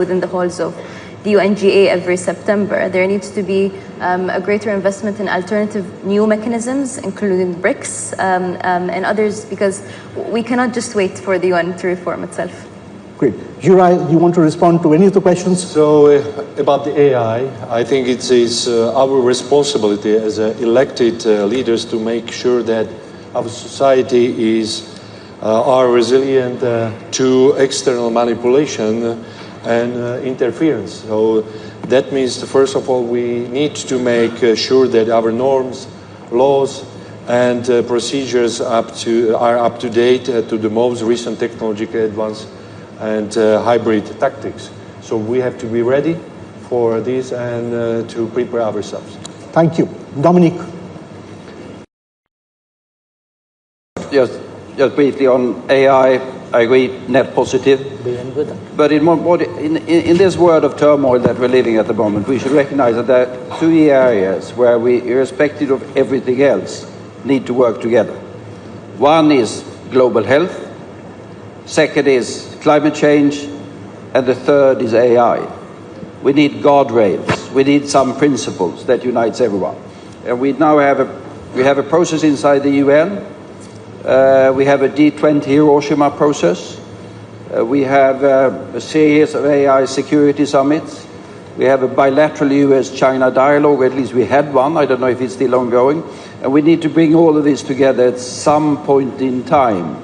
within the halls of the UNGA every September. There needs to be a greater investment in alternative new mechanisms, including BRICS and others, because we cannot just wait for the UN to reform itself. Great. Jura, you want to respond to any of the questions? So about the AI, I think it is our responsibility as elected leaders to make sure that our society are resilient to external manipulation and interference. So that means, first of all, we need to make sure that our norms, laws, and procedures are up to date to the most recent technological advance and hybrid tactics. So we have to be ready for this and to prepare ourselves. Thank you. Dominic. Just briefly on AI, I agree, net positive. But in this world of turmoil that we're living at the moment, we should recognize that there are 3 areas where we, irrespective of everything else, need to work together. One is global health, second is climate change, and the third is AI. We need guardrails. We need some principles that unites everyone. And we now have a process inside the UN. We have a G20 Hiroshima process. We have a series of AI security summits. We have a bilateral US-China dialogue, at least we had one. I don't know if it's still ongoing. And we need to bring all of this together at some point in time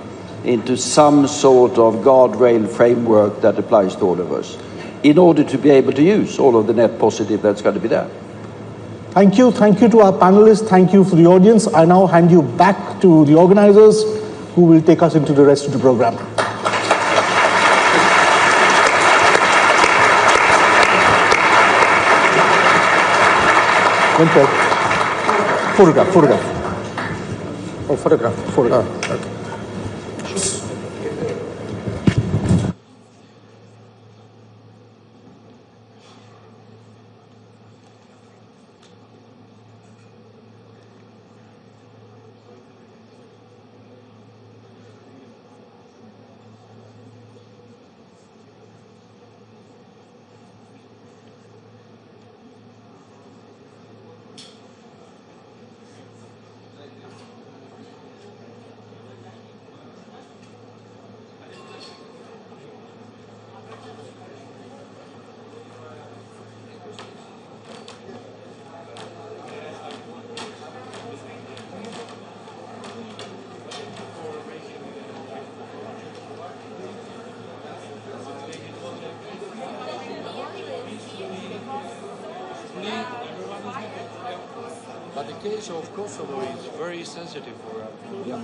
into some sort of guardrail framework that applies to all of us, in order to be able to use all of the net positive that's going to be there. Thank you. Thank you to our panelists. Thank you for the audience. I now hand you back to the organizers, who will take us into the rest of the program. Photograph. Oh, photograph. Oh, okay. But the case of Kosovo is very sensitive for us. Yeah.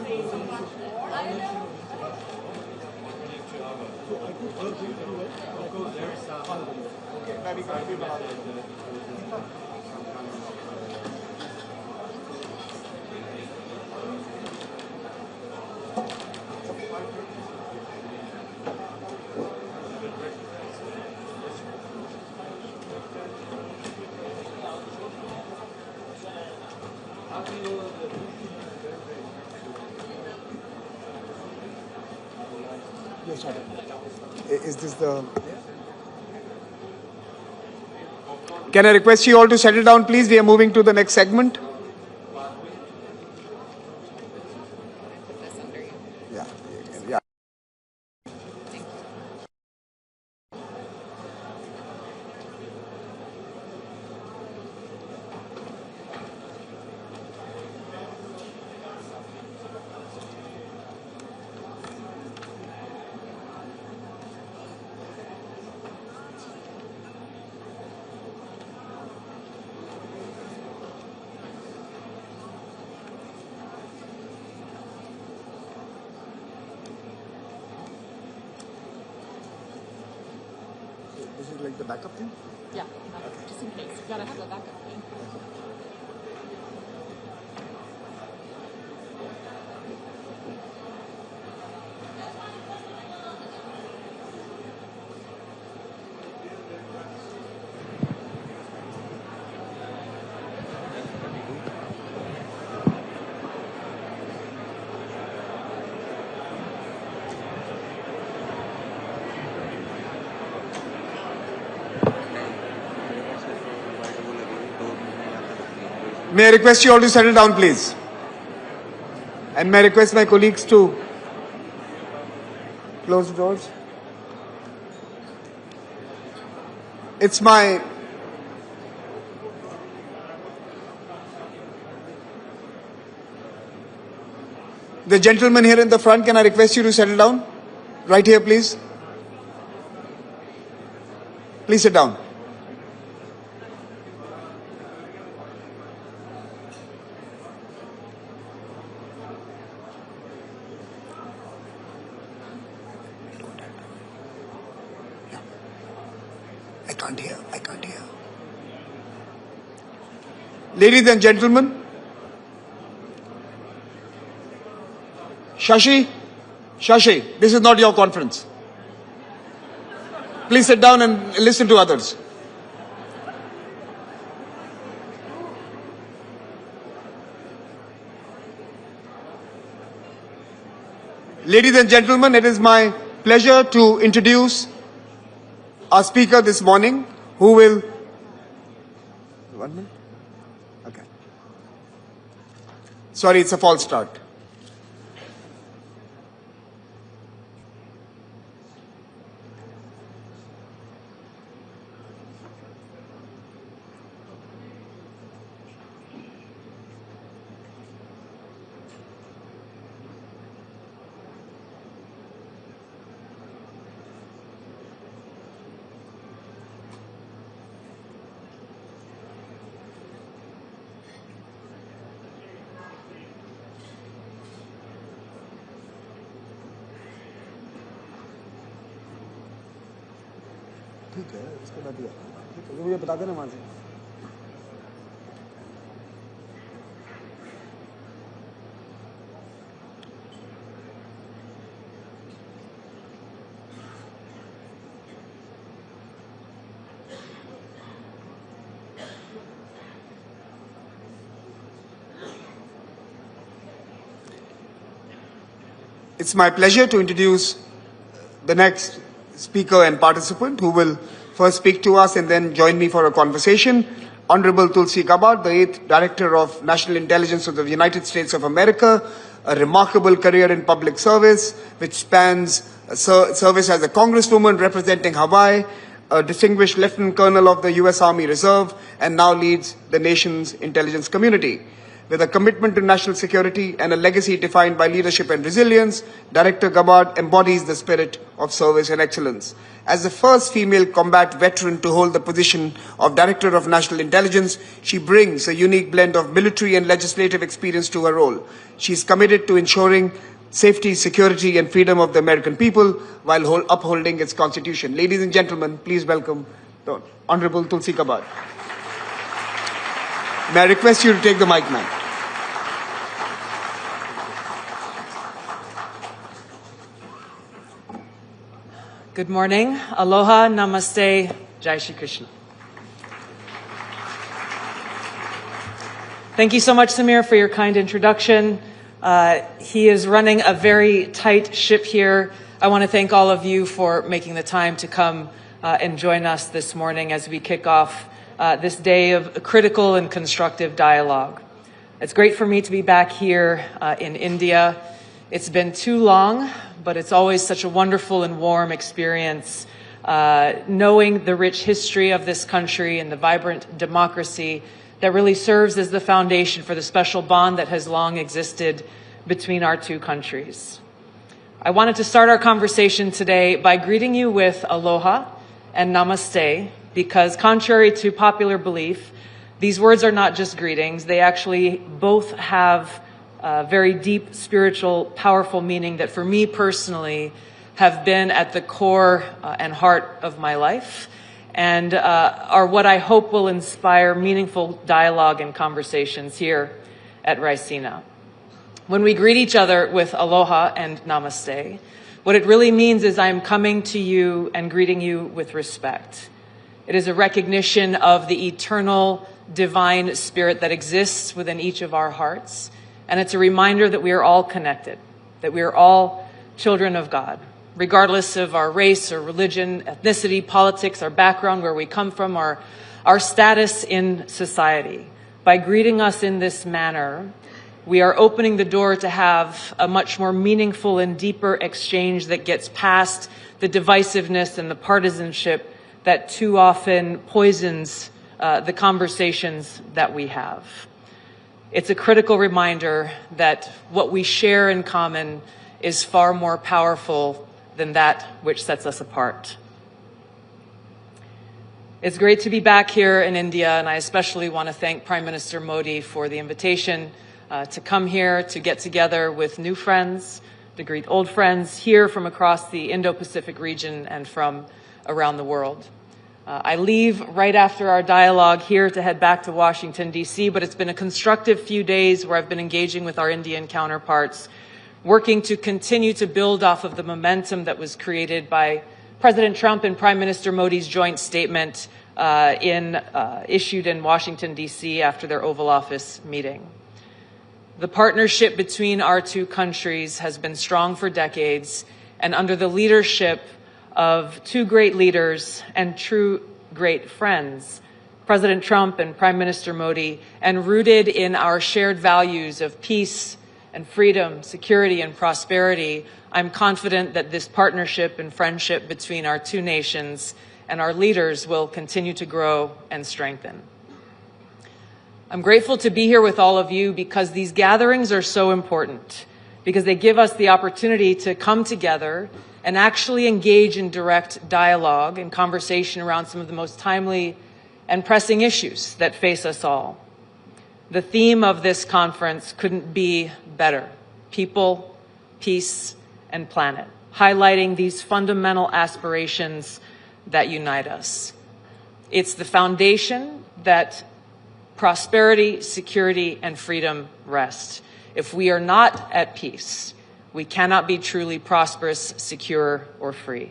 Is this the... Can I request you all to settle down, please? We are moving to the next segment. Yeah. This is like the backup thing? Yeah, just in case. You gotta have the backup thing. May I request you all to settle down, please? And may I request my colleagues to close the doors? It's my the gentleman here in the front, can I request you to settle down? Right here, please. Please sit down. I can't hear. Ladies and gentlemen, Shashi, this is not your conference. Please sit down and listen to others. Ladies and gentlemen, it is my pleasure to introduce our speaker this morning, who will... 1 minute? Okay. Sorry, it's a false start. ठीक है, इसके बाद ही मुझे बता देना वहाँ से. It's my pleasure to introduce the next speaker and participant who will first speak to us and then join me for a conversation. Honorable Tulsi Gabbard, the 8th Director of National Intelligence of the United States of America, a remarkable career in public service which spans service as a congresswoman representing Hawaii, a distinguished Lieutenant Colonel of the U.S. Army Reserve, and now leads the nation's intelligence community. With a commitment to national security and a legacy defined by leadership and resilience, Director Gabbard embodies the spirit of service and excellence. As the first female combat veteran to hold the position of Director of National Intelligence, she brings a unique blend of military and legislative experience to her role. She is committed to ensuring safety, security, and freedom of the American people while upholding its Constitution. Ladies and gentlemen, please welcome the Honorable Tulsi Gabbard. May I request you to take the mic, ma'am. Good morning. Aloha, namaste, Jai Shri Krishna. Thank you so much, Samir, for your kind introduction. He is running a very tight ship here. I want to thank all of you for making the time to come and join us this morning as we kick off this day of critical and constructive dialogue. It's great for me to be back here in India. It's been too long, but it's always such a wonderful and warm experience knowing the rich history of this country and the vibrant democracy that really serves as the foundation for the special bond that has long existed between our two countries. I wanted to start our conversation today by greeting you with aloha and namaste, because contrary to popular belief, these words are not just greetings. They actually both have very deep, spiritual, powerful meaning that for me personally have been at the core and heart of my life, and are what I hope will inspire meaningful dialogue and conversations here at Raisina. When we greet each other with aloha and namaste, what it really means is I'm coming to you and greeting you with respect. It is a recognition of the eternal, divine spirit that exists within each of our hearts. And it's a reminder that we are all connected, that we are all children of God, regardless of our race or religion, ethnicity, politics, our background, where we come from, our status in society. By greeting us in this manner, we are opening the door to have a much more meaningful and deeper exchange that gets past the divisiveness and the partisanship that too often poisons the conversations that we have. It's a critical reminder that what we share in common is far more powerful than that which sets us apart. It's great to be back here in India, and I especially want to thank Prime Minister Modi for the invitation to come here, to get together with new friends, to greet old friends here from across the Indo-Pacific region and from around the world. I leave right after our dialogue here to head back to Washington, D.C., but it's been a constructive few days where I've been engaging with our Indian counterparts, working to continue to build off of the momentum that was created by President Trump and Prime Minister Modi's joint statement issued in Washington, D.C. after their Oval Office meeting. The partnership between our two countries has been strong for decades, and under the leadership of two great leaders and true great friends, President Trump and Prime Minister Modi, and rooted in our shared values of peace and freedom, security and prosperity, I'm confident that this partnership and friendship between our two nations and our leaders will continue to grow and strengthen. I'm grateful to be here with all of you because these gatherings are so important, because they give us the opportunity to come together and actually engage in direct dialogue and conversation around some of the most timely and pressing issues that face us all. The theme of this conference couldn't be better: people, peace, and planet, highlighting these fundamental aspirations that unite us. It's the foundation that prosperity, security, and freedom rest. If we are not at peace, we cannot be truly prosperous, secure, or free.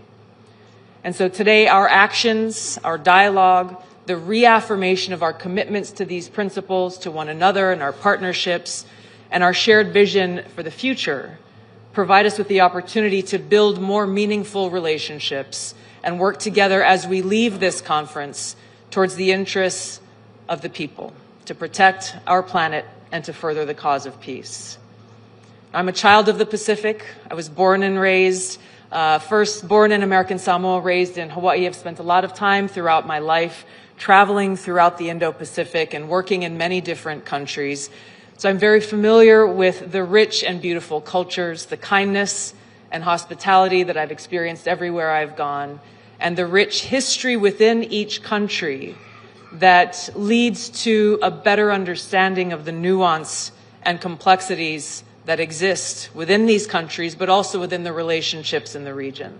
And so today, our actions, our dialogue, the reaffirmation of our commitments to these principles, to one another and our partnerships, and our shared vision for the future provide us with the opportunity to build more meaningful relationships and work together as we leave this conference towards the interests of the people, to protect our planet and to further the cause of peace. I'm a child of the Pacific. I was born and raised, first born in American Samoa, raised in Hawaii. I've spent a lot of time throughout my life traveling throughout the Indo-Pacific and working in many different countries. So I'm very familiar with the rich and beautiful cultures, the kindness and hospitality that I've experienced everywhere I've gone, and the rich history within each country that leads to a better understanding of the nuance and complexities that exist within these countries, but also within the relationships in the region.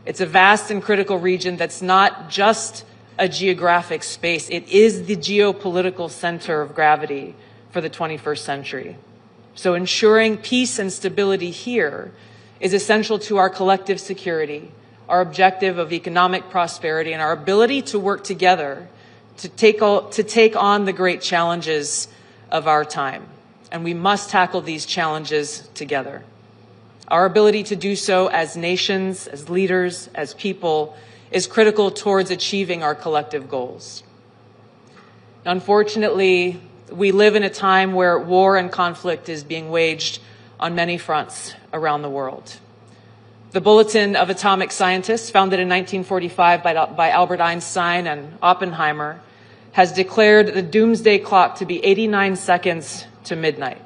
It's a vast and critical region that's not just a geographic space. It is the geopolitical center of gravity for the 21st century. So ensuring peace and stability here is essential to our collective security, our objective of economic prosperity, and our ability to work together to take on the great challenges of our time. And we must tackle these challenges together. Our ability to do so as nations, as leaders, as people, is critical towards achieving our collective goals. Unfortunately, we live in a time where war and conflict is being waged on many fronts around the world. The Bulletin of Atomic Scientists, founded in 1945 by Albert Einstein and Oppenheimer, has declared the doomsday clock to be 89 seconds to midnight,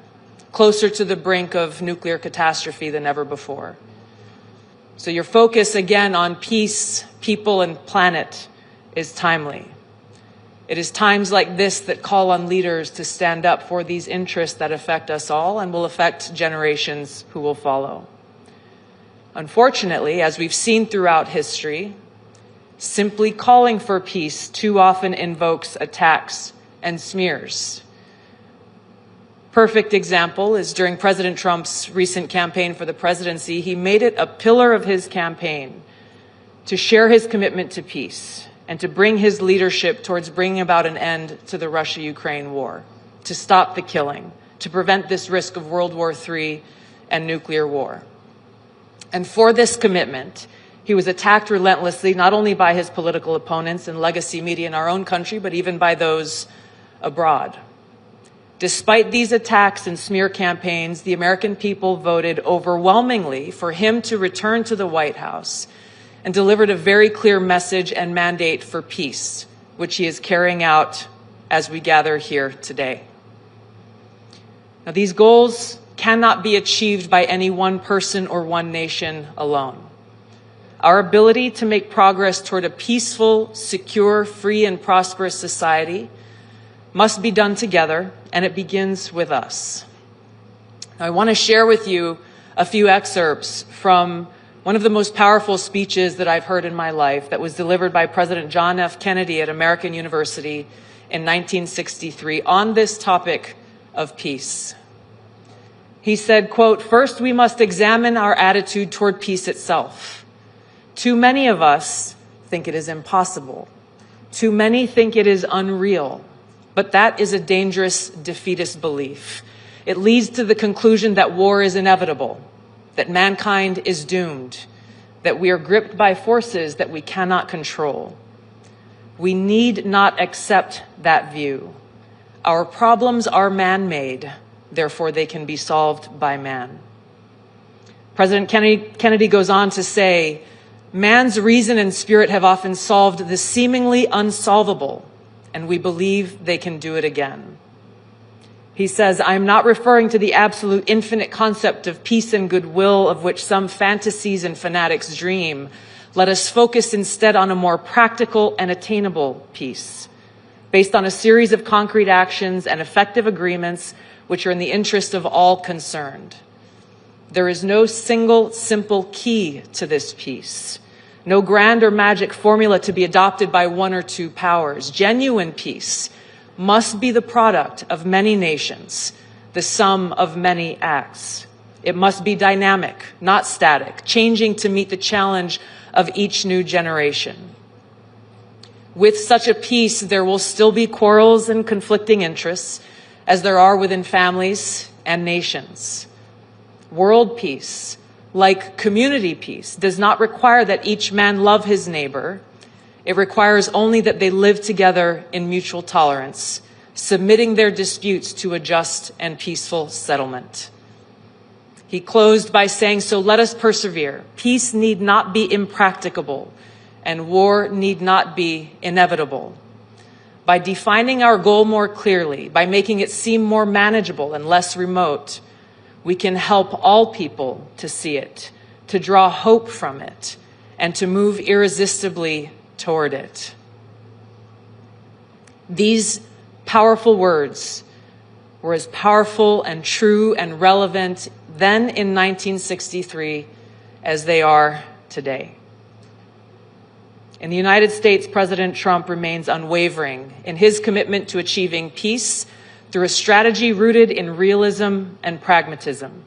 closer to the brink of nuclear catastrophe than ever before. So your focus again on peace, people, and planet is timely. It is times like this that call on leaders to stand up for these interests that affect us all and will affect generations who will follow. Unfortunately, as we've seen throughout history, simply calling for peace too often invokes attacks and smears. Perfect example is during President Trump's recent campaign for the presidency. He made it a pillar of his campaign to share his commitment to peace and to bring his leadership towards bringing about an end to the Russia-Ukraine war, to stop the killing, to prevent this risk of World War III and nuclear war. And for this commitment, he was attacked relentlessly, not only by his political opponents and legacy media in our own country, but even by those abroad. Despite these attacks and smear campaigns, the American people voted overwhelmingly for him to return to the White House and delivered a very clear message and mandate for peace, which he is carrying out as we gather here today. Now, these goals cannot be achieved by any one person or one nation alone. Our ability to make progress toward a peaceful, secure, free, and prosperous society must be done together, and it begins with us. Now, I want to share with you a few excerpts from one of the most powerful speeches that I've heard in my life that was delivered by President John F. Kennedy at American University in 1963 on this topic of peace. He said, quote, "First, we must examine our attitude toward peace itself. Too many of us think it is impossible. Too many think it is unreal. But that is a dangerous defeatist belief. It leads to the conclusion that war is inevitable, that mankind is doomed, that we are gripped by forces that we cannot control. We need not accept that view. Our problems are man-made, therefore they can be solved by man." President Kennedy goes on to say, "Man's reason and spirit have often solved the seemingly unsolvable, and we believe they can do it again." He says, "I am not referring to the absolute infinite concept of peace and goodwill of which some fantasies and fanatics dream. Let us focus instead on a more practical and attainable peace, based on a series of concrete actions and effective agreements which are in the interest of all concerned. There is no single simple key to this peace, no grand or magic formula to be adopted by one or two powers. Genuine peace must be the product of many nations, the sum of many acts. It must be dynamic, not static, changing to meet the challenge of each new generation. With such a peace, there will still be quarrels and conflicting interests, as there are within families and nations. World peace, like community peace, does not require that each man love his neighbor. It requires only that they live together in mutual tolerance, submitting their disputes to a just and peaceful settlement." He closed by saying, "So let us persevere. Peace need not be impracticable, and war need not be inevitable. By defining our goal more clearly, by making it seem more manageable and less remote, we can help all people to see it, to draw hope from it, and to move irresistibly toward it." These powerful words were as powerful and true and relevant then in 1963 as they are today. In the United States, President Trump remains unwavering in his commitment to achieving peace through a strategy rooted in realism and pragmatism.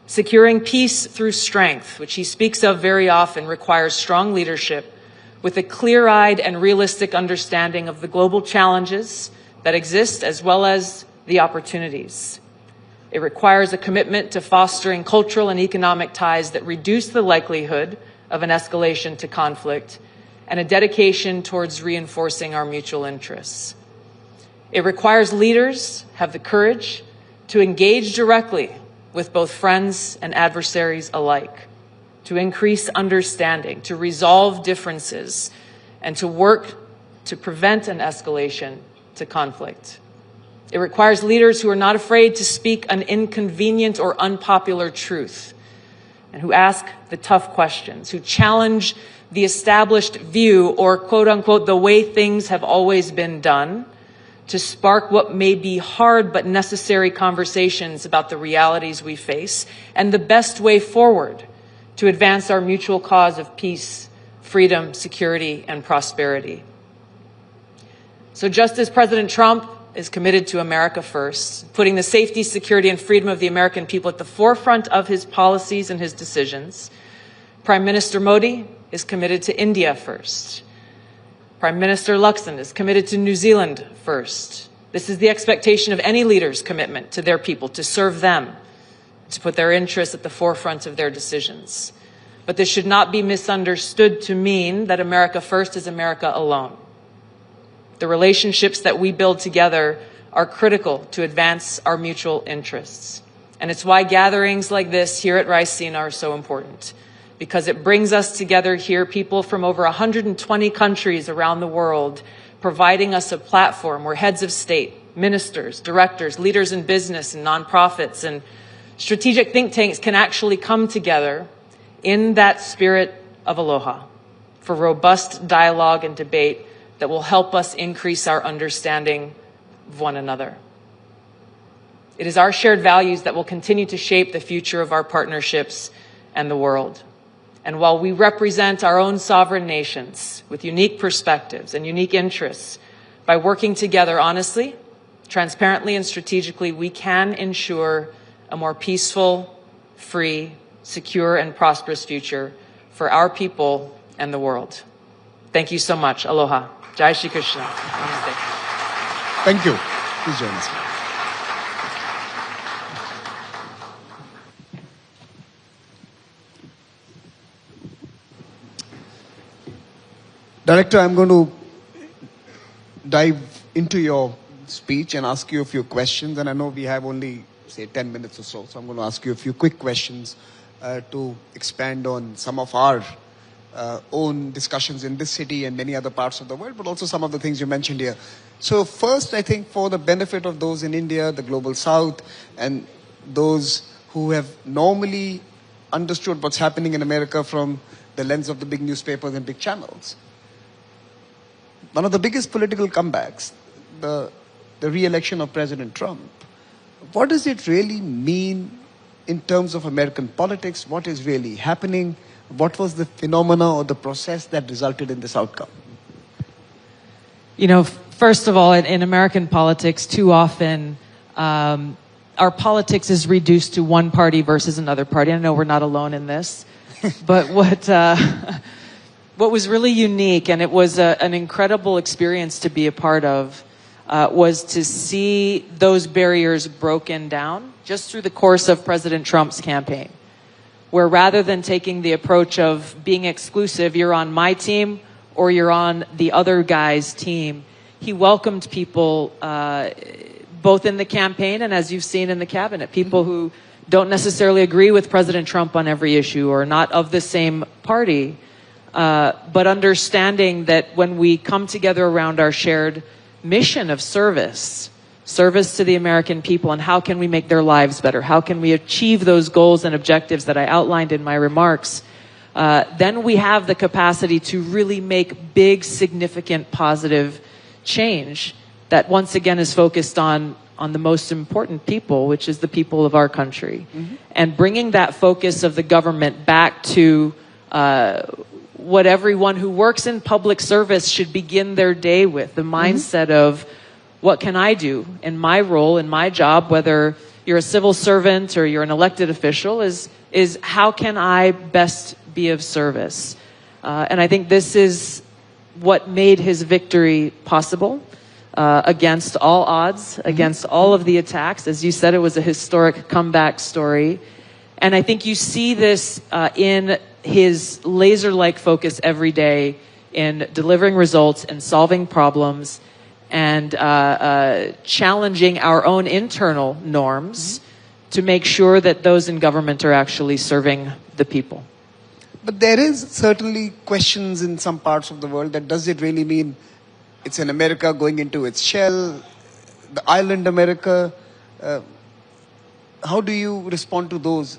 Securing peace through strength, which he speaks of very often, requires strong leadership with a clear-eyed and realistic understanding of the global challenges that exist as well as the opportunities. It requires a commitment to fostering cultural and economic ties that reduce the likelihood of an escalation to conflict, and a dedication towards reinforcing our mutual interests. It requires leaders have the courage to engage directly with both friends and adversaries alike, to increase understanding, to resolve differences, and to work to prevent an escalation to conflict. It requires leaders who are not afraid to speak an inconvenient or unpopular truth, and who ask the tough questions, who challenge the established view or, quote unquote, the way things have always been done, to spark what may be hard but necessary conversations about the realities we face and the best way forward to advance our mutual cause of peace, freedom, security, and prosperity. So just as President Trump is committed to America first, putting the safety, security, and freedom of the American people at the forefront of his policies and his decisions, Prime Minister Modi is committed to India first. Prime Minister Luxon is committed to New Zealand first. This is the expectation of any leader's commitment to their people, to serve them, to put their interests at the forefront of their decisions. But this should not be misunderstood to mean that America first is America alone. The relationships that we build together are critical to advance our mutual interests. And it's why gatherings like this here at Raisina are so important, because it brings us together here, people from over 120 countries around the world, providing us a platform where heads of state, ministers, directors, leaders in business and nonprofits and strategic think tanks can actually come together in that spirit of aloha for robust dialogue and debate that will help us increase our understanding of one another. It is our shared values that will continue to shape the future of our partnerships and the world. And while we represent our own sovereign nations with unique perspectives and unique interests, by working together honestly, transparently, and strategically, we can ensure a more peaceful, free, secure, and prosperous future for our people and the world. Thank you so much. Aloha. Jai Shri Krishna. Namaste. Thank you. Please join us. Director, I'm going to dive into your speech and ask you a few questions. And I know we have only, say, 10 minutes or so. So I'm going to ask you a few quick questions to expand on some of our own discussions in this city and many other parts of the world, but also some of the things you mentioned here. So first, I think for the benefit of those in India, the Global South, and those who have normally understood what's happening in America from the lens of the big newspapers and big channels, one of the biggest political comebacks, the re-election of President Trump, what does it really mean in terms of American politics? What is really happening? What was the phenomena or the process that resulted in this outcome? You know, first of all, in American politics, too often our politics is reduced to one party versus another party. I know we're not alone in this, but what was really unique, and it was an incredible experience to be a part of, was to see those barriers broken down just through the course of President Trump's campaign, where rather than taking the approach of being exclusive, you're on my team or you're on the other guy's team, he welcomed people both in the campaign and, as you've seen, in the cabinet, people who don't necessarily agree with President Trump on every issue or not of the same party, but understanding that when we come together around our shared mission of service to the American people, and how can we make their lives better? How can we achieve those goals and objectives that I outlined in my remarks? Then we have the capacity to really make big, significant, positive change that once again is focused on the most important people, which is the people of our country. Mm-hmm. And bringing that focus of the government back to what everyone who works in public service should begin their day with, the mindset of, what can I do in my role, in my job, whether you're a civil servant or you're an elected official, is how can I best be of service? And I think this is what made his victory possible, against all odds, against all of the attacks. As you said, it was a historic comeback story. And I think you see this in his laser-like focus every day in delivering results and solving problems and challenging our own internal norms to make sure that those in government are actually serving the people. But there is certainly questions in some parts of the world that does it really mean it's an America going into its shell, the island America? How do you respond to those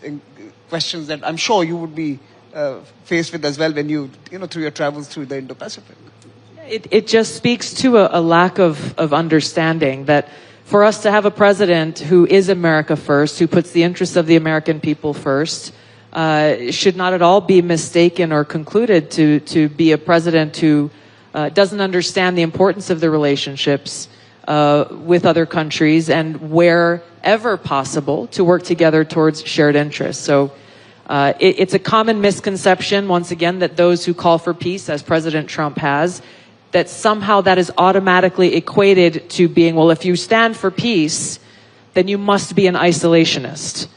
questions that I'm sure you would be faced with as well when you through your travels through the Indo-Pacific? It just speaks to a lack of understanding that for us to have a president who is America first, who puts the interests of the American people first, should not at all be mistaken or concluded to be a president who doesn't understand the importance of the relationships with other countries and wherever possible to work together towards shared interests. So it's a common misconception, once again, that those who call for peace, as President Trump has, that somehow that is automatically equated to being, well, if you stand for peace, then you must be an isolationist.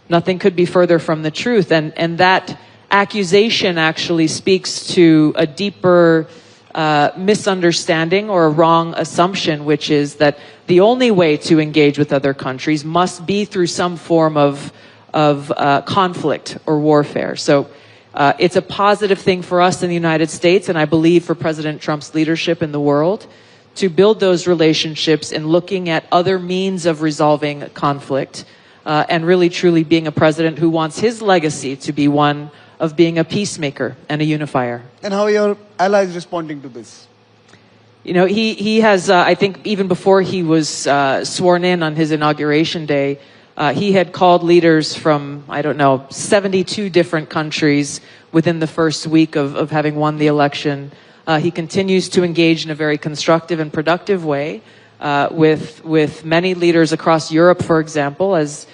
Nothing could be further from the truth. And that accusation actually speaks to a deeper misunderstanding or a wrong assumption, which is that the only way to engage with other countries must be through some form of conflict or warfare. So it's a positive thing for us in the United States, and I believe for President Trump's leadership in the world, to build those relationships and looking at other means of resolving conflict, and really truly being a president who wants his legacy to be one of being a peacemaker and a unifier. And how are your allies responding to this? You know, he has, I think even before he was sworn in on his inauguration day, he had called leaders from, 72 different countries within the first week of having won the election. He continues to engage in a very constructive and productive way with many leaders across Europe, for example, as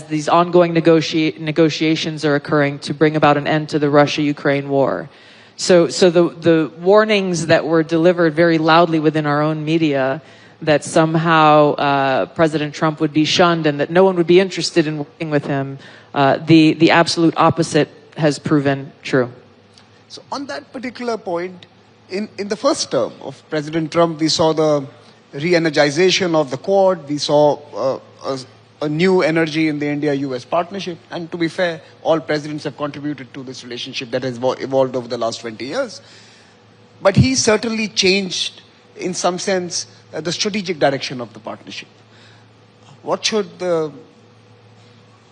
these ongoing negotiations are occurring to bring about an end to the Russia-Ukraine war. So the warnings that were delivered very loudly within our own media that somehow President Trump would be shunned and that no one would be interested in working with him, the absolute opposite has proven true. So on that particular point, in the first term of President Trump, we saw the re-energization of the Quad. We saw a new energy in the India-US partnership. And to be fair, all presidents have contributed to this relationship that has evolved over the last 20 years. But he certainly changed, in some sense, the strategic direction of the partnership. What should the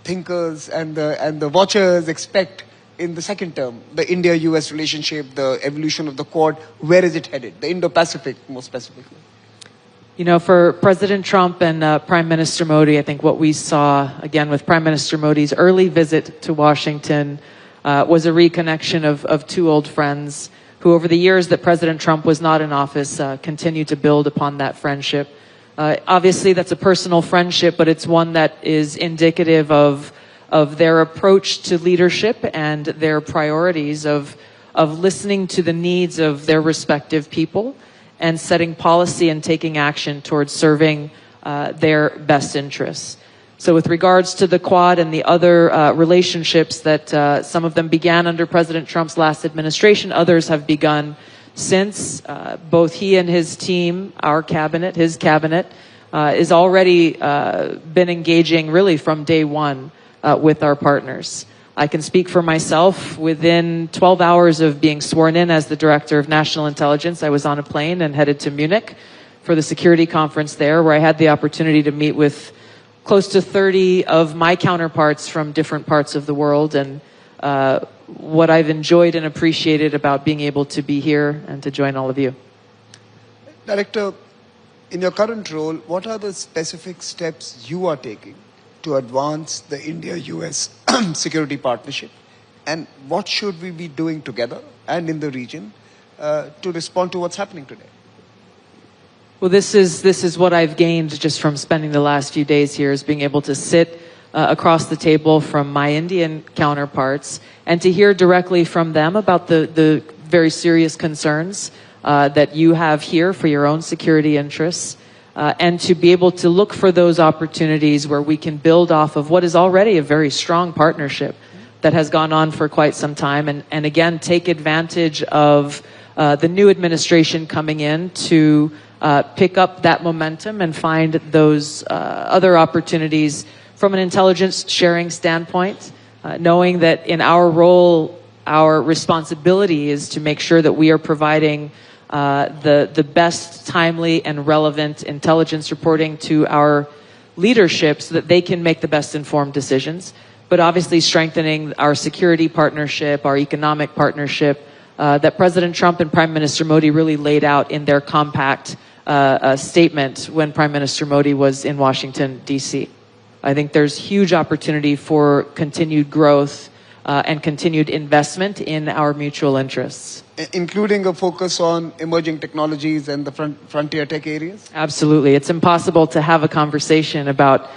thinkers and the watchers expect in the second term? The India-US relationship, the evolution of the Quad, where is it headed? The Indo-Pacific, more specifically. You know, for President Trump and Prime Minister Modi, I think what we saw, again, with Prime Minister Modi's early visit to Washington was a reconnection of two old friends who, over the years that President Trump was not in office, continued to build upon that friendship. Obviously, that's a personal friendship, but it's one that is indicative of their approach to leadership and their priorities of listening to the needs of their respective people and setting policy and taking action towards serving their best interests. So with regards to the Quad and the other relationships that some of them began under President Trump's last administration, others have begun since. Both he and his team, our cabinet, his cabinet, is already been engaging really from day one with our partners. I can speak for myself. Within 12 hours of being sworn in as the Director of National Intelligence, I was on a plane and headed to Munich for the security conference there, where I had the opportunity to meet with close to 30 of my counterparts from different parts of the world. And what I've enjoyed and appreciated about being able to be here and to join all of you. Director, in your current role, what are the specific steps you are taking to advance the India-US security partnership? And what should we be doing together and in the region to respond to what's happening today? Well, this is what I've gained just from spending the last few days here, is being able to sit across the table from my Indian counterparts and to hear directly from them about the very serious concerns that you have here for your own security interests. And to be able to look for those opportunities where we can build off of what is already a very strong partnership that has gone on for quite some time, and again, take advantage of the new administration coming in to pick up that momentum and find those other opportunities from an intelligence sharing standpoint, knowing that in our role, our responsibility is to make sure that we are providing the best, timely, and relevant intelligence reporting to our leadership so that they can make the best informed decisions, but obviously strengthening our security partnership, our economic partnership that President Trump and Prime Minister Modi really laid out in their compact statement when Prime Minister Modi was in Washington, D.C. I think there's huge opportunity for continued growth and continued investment in our mutual interests. Including a focus on emerging technologies and the frontier tech areas? Absolutely. It's impossible to have a conversation about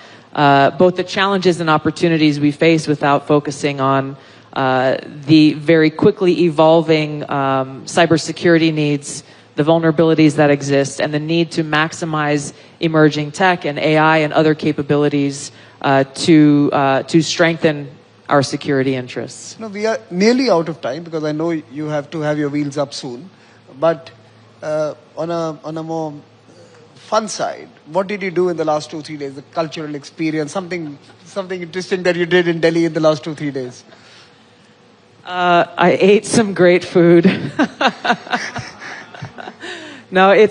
both the challenges and opportunities we face without focusing on the very quickly evolving cybersecurity needs, the vulnerabilities that exist, and the need to maximize emerging tech and AI and other capabilities to strengthen our security interests. No, we are nearly out of time because I know you have to have your wheels up soon. But on a more fun side, what did you do in the last 2-3 days? The cultural experience, something interesting that you did in Delhi in the last 2-3 days? I ate some great food. No, I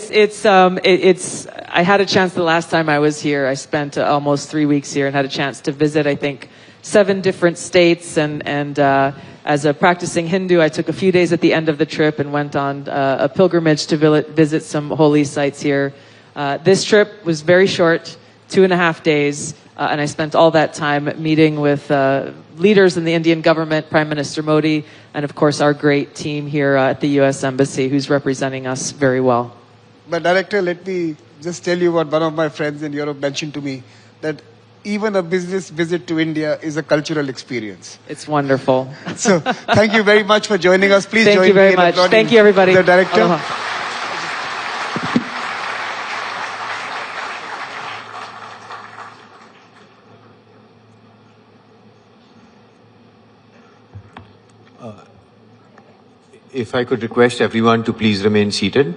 had a chance the last time I was here. I spent almost 3 weeks here and had a chance to visit, I think, 7 different states. And as a practicing Hindu, I took a few days at the end of the trip and went on a pilgrimage to visit some holy sites here. This trip was very short, 2.5 days. And I spent all that time meeting with leaders in the Indian government, Prime Minister Modi, and of course our great team here at the US Embassy who's representing us very well. But Director, let me just tell you what one of my friends in Europe mentioned to me, that even a business visit to India is a cultural experience. It's wonderful. So thank you very much for joining us. Please Thank join you very me in much. applauding Thank you, everybody. the Director. Aloha. If I could request everyone to please remain seated.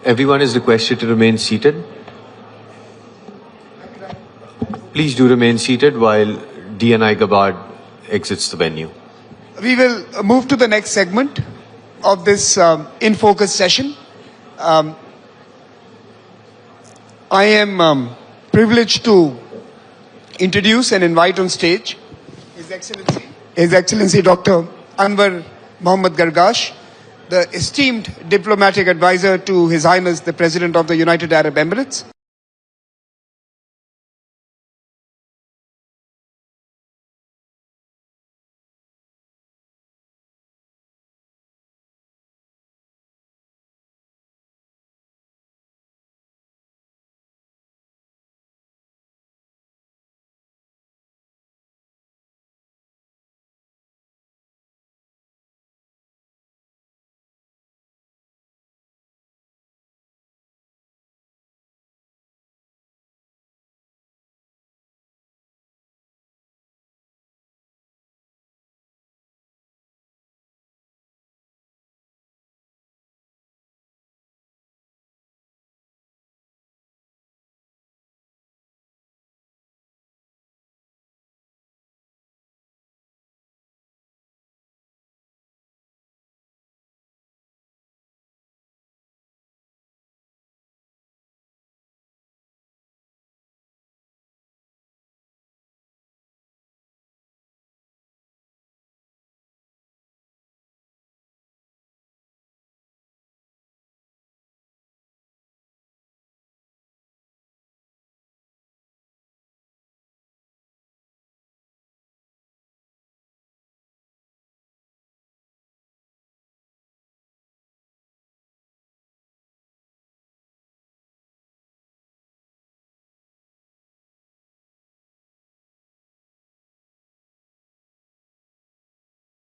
Everyone is requested to remain seated. Please do remain seated while DNI Gabbard exits the venue. We will move to the next segment of this In Focus session. I am privileged to introduce and invite on stage His Excellency Dr. Anwar Mohammad Gargash, the esteemed diplomatic advisor to His Highness the President of the United Arab Emirates.